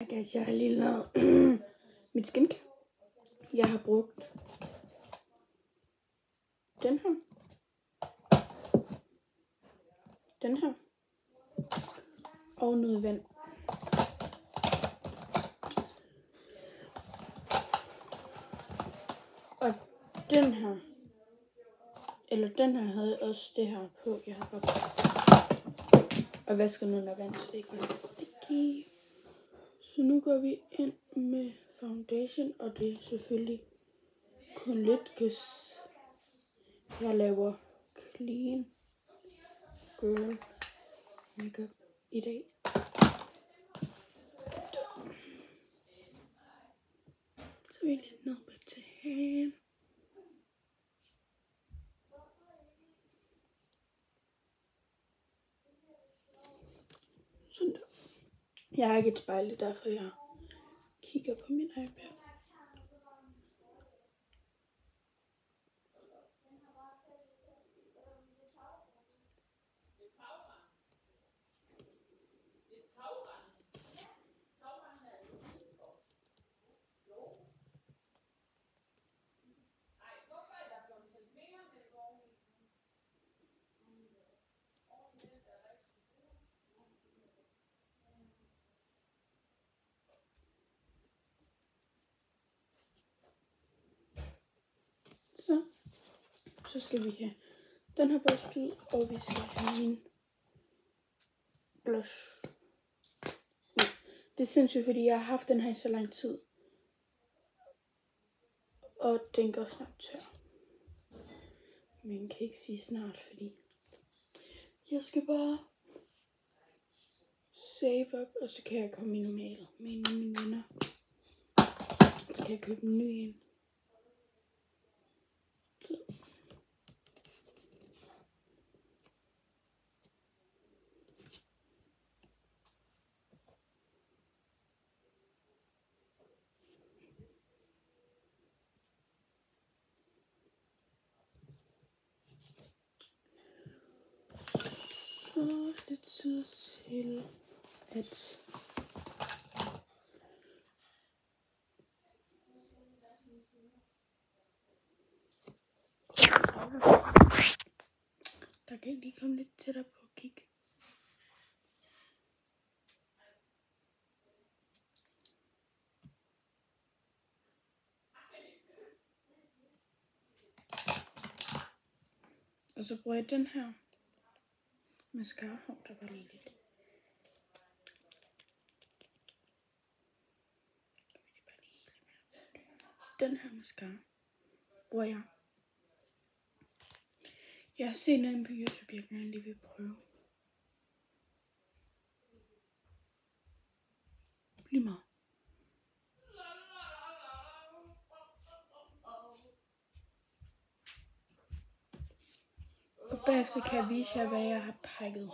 Jeg har lige lavet mit skincare. Jeg har brugt den her og noget vand. Og den her havde også det her på. Jeg har og vasket under vand, så det ikke var sticky. Så nu går vi ind med foundation, og det er selvfølgelig kun lidt, hvis jeg laver clean girl makeup i dag. Så vi lidt ned på tagen. Sådan der. Jeg har ikke et spejl, det er derfor jeg kigger på min iPad. Så skal vi have den her børst ud, og vi skal have min blush. Ja, det er sindssygt, fordi jeg har haft den her i så lang tid. Og den går snart tør. Men jeg kan ikke sige snart, fordi jeg skal bare save op, og så kan jeg komme i normalet med en af mine venner. Så kan jeg købe en ny en. Så er det tid til at der kan lige komme lidt tættere på at kigge. Og så bruger jeg den her mascara. Der var lige lidt. Den her mascara bruger jeg. Jeg har set en på YouTube, jeg gerne lige vil prøve. Lige meget. Og bagefter kan jeg vise jer, hvad jeg har pakket.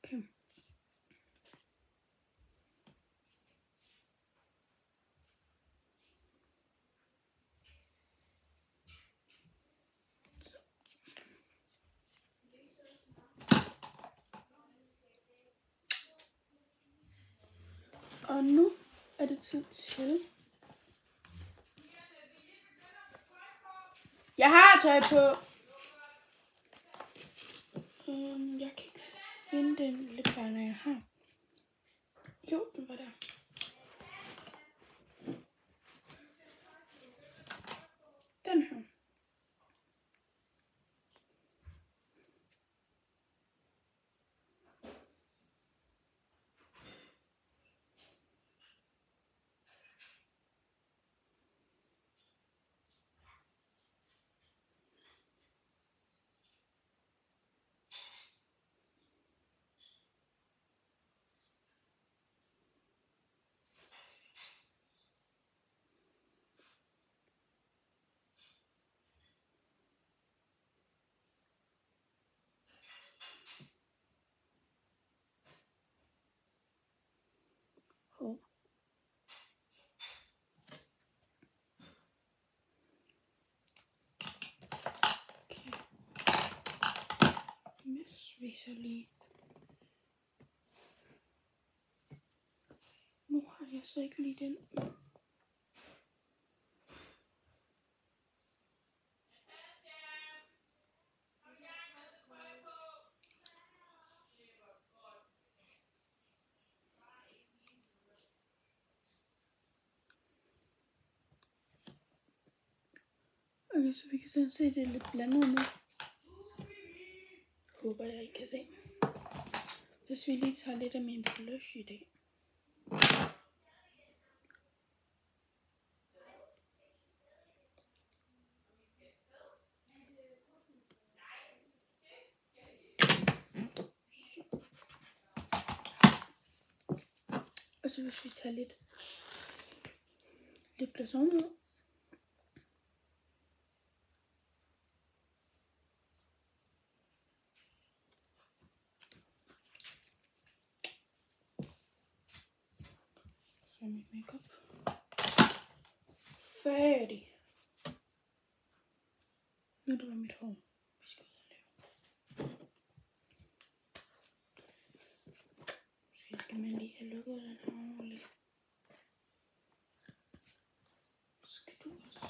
Okay. Og nu er det tid til. Jeg har tøj på. Jeg kan ikke finde den lidt bare, når jeg har. Jo, den var der. Den her. vi så lige. Nu har jeg så ikke lige den. Okay, så vi kan sådan se, det er lidt blandet nu. Håber jeg ikke kan se. Hvis vi lige tager lidt af min blush i dag. Og så hvis vi tager lidt blush ovenpå. Så er mit makeup færdig. Nu er det bare mit hår, vi skal ud og lave. Måske skal man lige have lukket den her ordentligt. Skal du også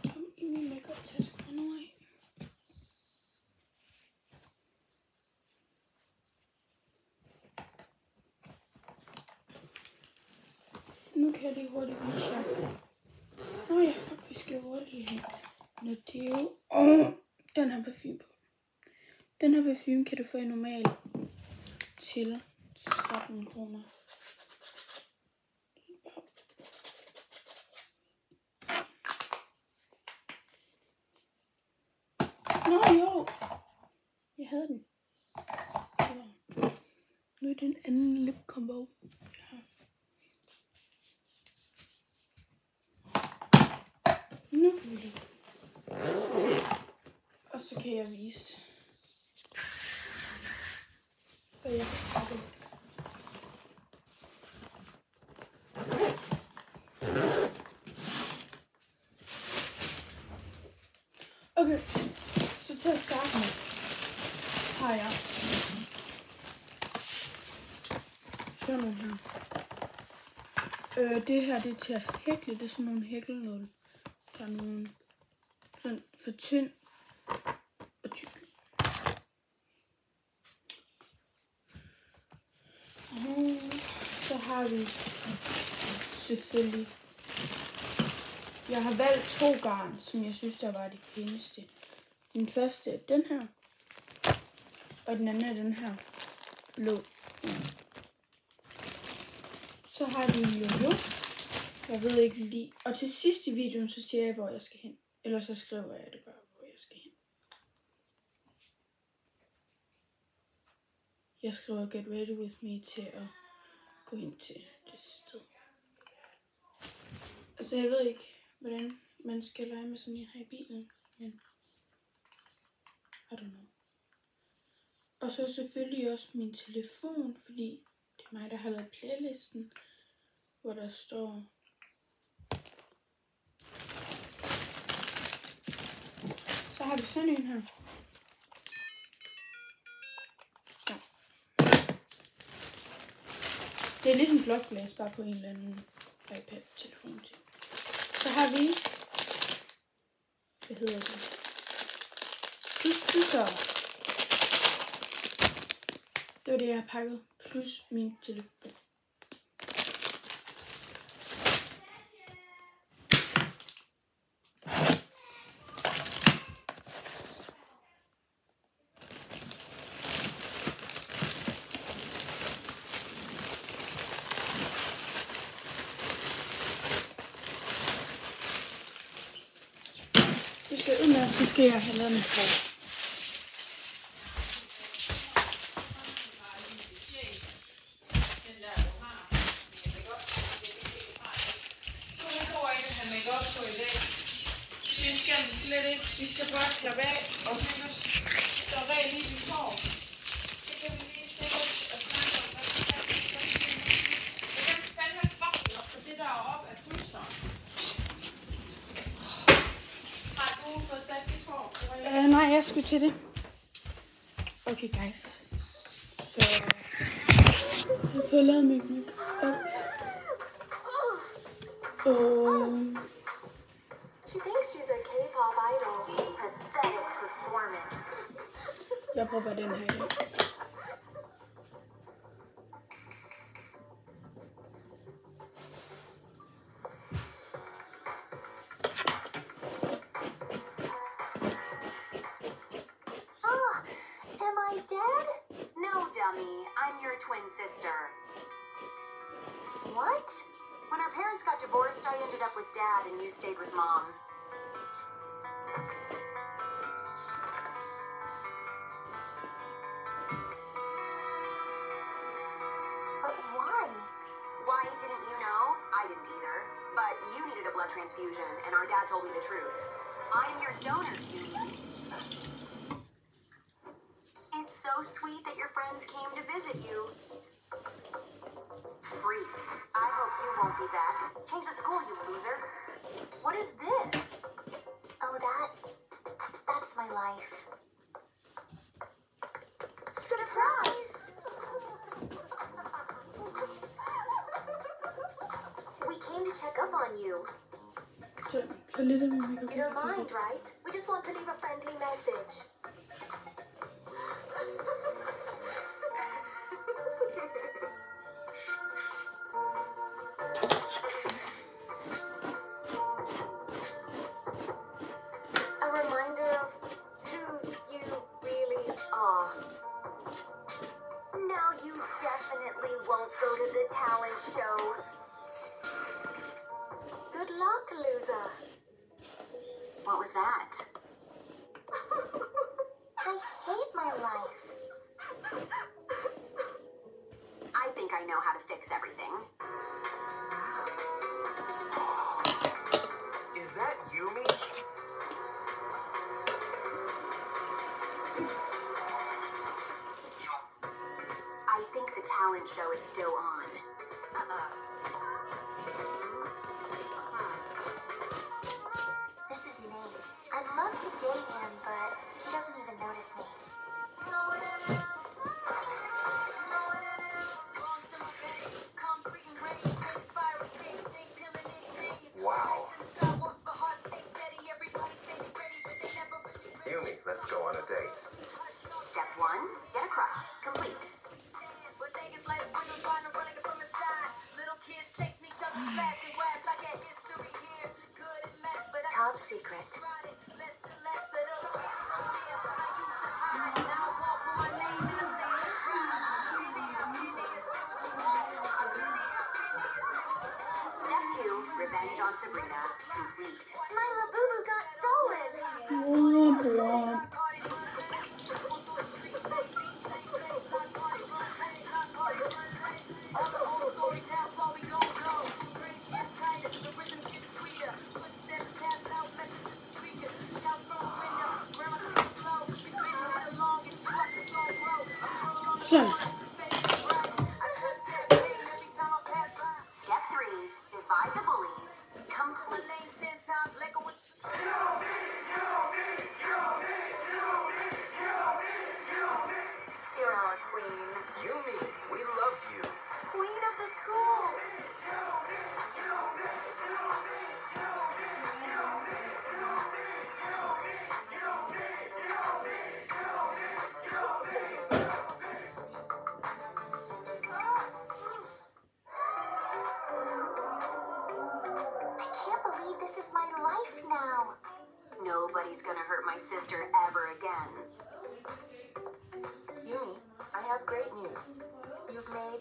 komme i min makeup-taske fra nu af? Nu kan jeg lige hurtigt vise jer. Nå ja, fuck, vi skal hurtigt have Nodeo. Den her parfume på. Den her parfume kan du få i normal til 13 kroner. Nå jo, jeg havde den. Nu er det en anden lip combo. Nu kan vi lige. Og så kan jeg vise, hvad jeg har det. Okay, så til at starte med har jeg sådan nogle her. Det her det er til at hækle, det er sådan nogle hæklenåle. Der er nogle sådan for tynd og tyk. Så har vi selvfølgelig. Jeg har valgt 2 garn, som jeg synes der var de pæneste. Den første er den her, og den anden er den her blå. Så har vi jo. Jeg ved ikke lige. Og til sidst i videoen, så siger jeg, hvor jeg skal hen. Eller så skriver jeg det bare, hvor jeg skal hen. Jeg skriver get ready with me til at gå ind til det sted. Altså jeg ved ikke, hvordan man skal lege med sådan en her i bilen. Men I don't know. Og så selvfølgelig også min telefon, fordi det er mig, der har lavet playlisten, hvor der står så har vi sådan en her. Ja. Det er lidt en blokglas, bare på en eller anden iPad-telefon til. Så har vi, hvad hedder det? Plusser. Det var det, jeg har pakket, plus min telefon. Det skal ud med, så skal jeg have lavet mit hår. Det skal vi slet ikke. Vi skal bare slappe af og stoppe af lige i hår. Så kan vi lige se, at snakke om, hvad vi kan. Jeg kan fandme fucking op for det der oppe af pulseren. Har du fået sat dit hår? Nej, jeg skulle til det. Okay, guys. So jeg følger mit makeup. She thinks she's a K-pop idol. Pathetic performance. Jeg prøver den her igen. Am I dead? No, dummy. I'm your twin sister. What? When our parents got divorced, I ended up with Dad and you stayed with Mom. But why? Why didn't you know? I didn't either. But you needed a blood transfusion, and our dad told me the truth. I'm your donor, Yumi. It's so sweet that your friends came to visit you. Freak. I hope you won't be back. Change the school, you loser. What is this? Oh, that's my life. Surprise! We came to check up on you. Så lidt af min makeup. You're mine, right? We just want to leave a friendly message. A reminder of who you really are. Now you definitely won't go to the talent show. Good luck, loser. What was that? I hate my life. I think I know how to fix everything. Is that Yumi? I think the talent show is still on. This is Nate. I'd love to date him, but he doesn't even notice me. Wow. Yumi, let's go on a date. Step 1, get a crush. Complete. Top secret. Step 2, revenge on Sabrina. Complete. My Labubu got stolen! Womp womp. Sådan. Step 3, divide the bullies. Complete. You're our queen. Yumi, we love you. Queen of the school. I can't believe this is my life now. Nobody's gonna hurt my sister ever again. Yumi, I have great news. You've made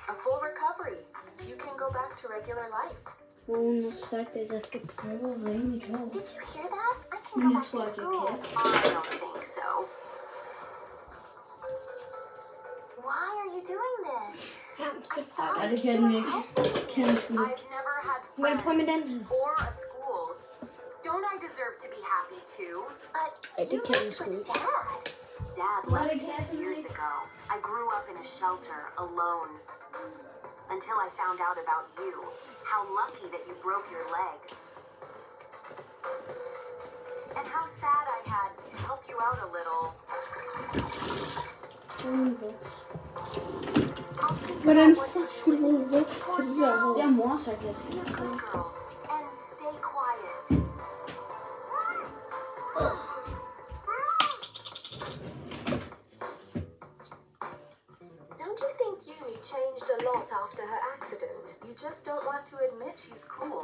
a full recovery. You can go back to regular life. Hun har sagt, at jeg skal prøve at ringe mit hår. Did you hear that? I can Men go jeg back tror, to at jeg school. kan. I don't think so. Why are you doing this? Nej, det kan den ikke. Kan den sgu ikke. I've never had Må jeg prøve med den friends her? or a school. Don't I deserve to be happy too? But Ej, det you kan den lived sgu with ikke. Dad. Dad left years ago. I grew up in a shelter alone. Until I found out about you. How lucky that you broke your leg. And how sad I had to help you out a little. uden voks. Hvordan fuck skulle du bruge voks til det der hår? Det har mor sagt, jeg skal. Be a good girl and stay quiet. Don't you think Yumi changed a lot after her accident? You just don't want to admit she's cool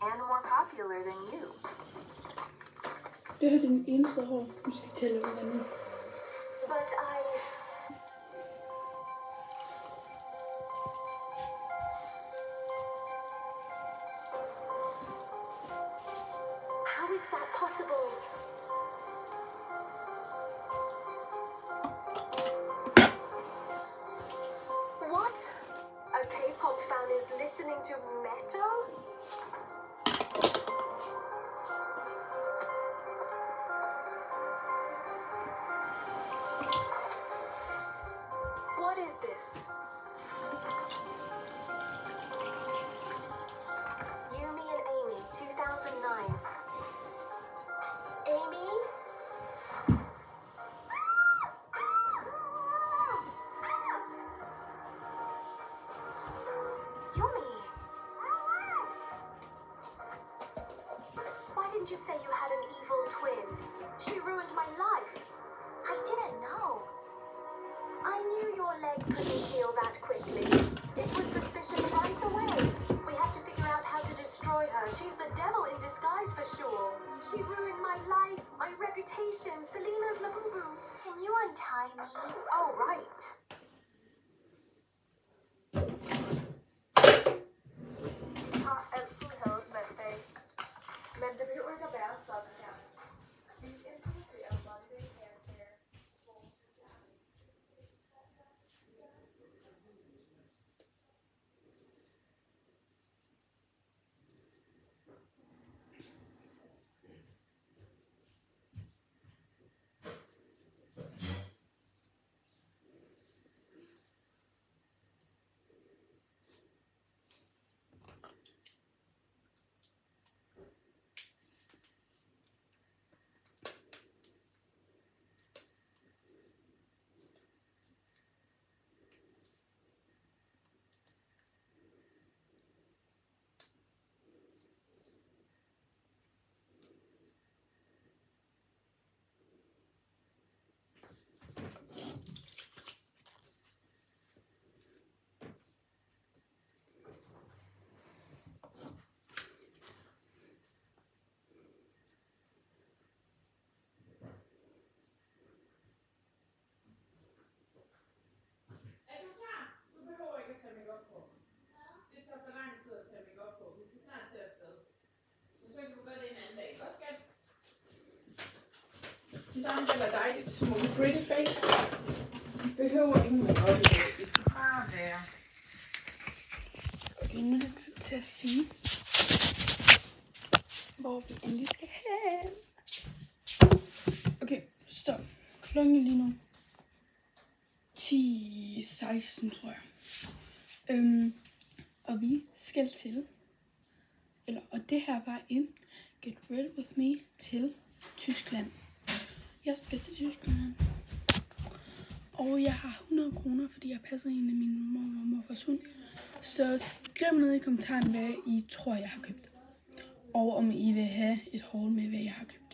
and more popular than you. Det her er den eneste hår, du skal tælle om andet. But How is that possible? what? A K-pop fan is listening to metal? What is this? Yumi and Amy, 2009. Amy? Yumi! Why didn't you say you had an evil twin? She ruined my life. I didn't know. I knew your leg couldn't heal that quickly. It was suspicious right away. We have to figure out how to destroy her. She's the devil in disguise for sure. She ruined my life, my reputation, Selena's Labubu. Can you untie me? Oh, right. Har altid hadet mandag. Men det behøver ikke at være sådan her. Vi introducerer Monday Haircare. Det samme gælder dig, dit smukke pretty face. Behøver ingen make-up i dag. Det skal bare være. Okay, nu er det tid til at sige, hvor vi endelig skal hen. Okay, stop. Klokken er lige nu 10:16, tror jeg. Og vi skal til, og det her var en Get Ready With Me til Tyskland. Jeg skal til Tyskland. Og jeg har 100 kroner, fordi jeg passer en af mine mor og morfars hund. Så skriv ned i kommentaren, hvad I tror, jeg har købt. Og om I vil have et haul med, hvad jeg har købt.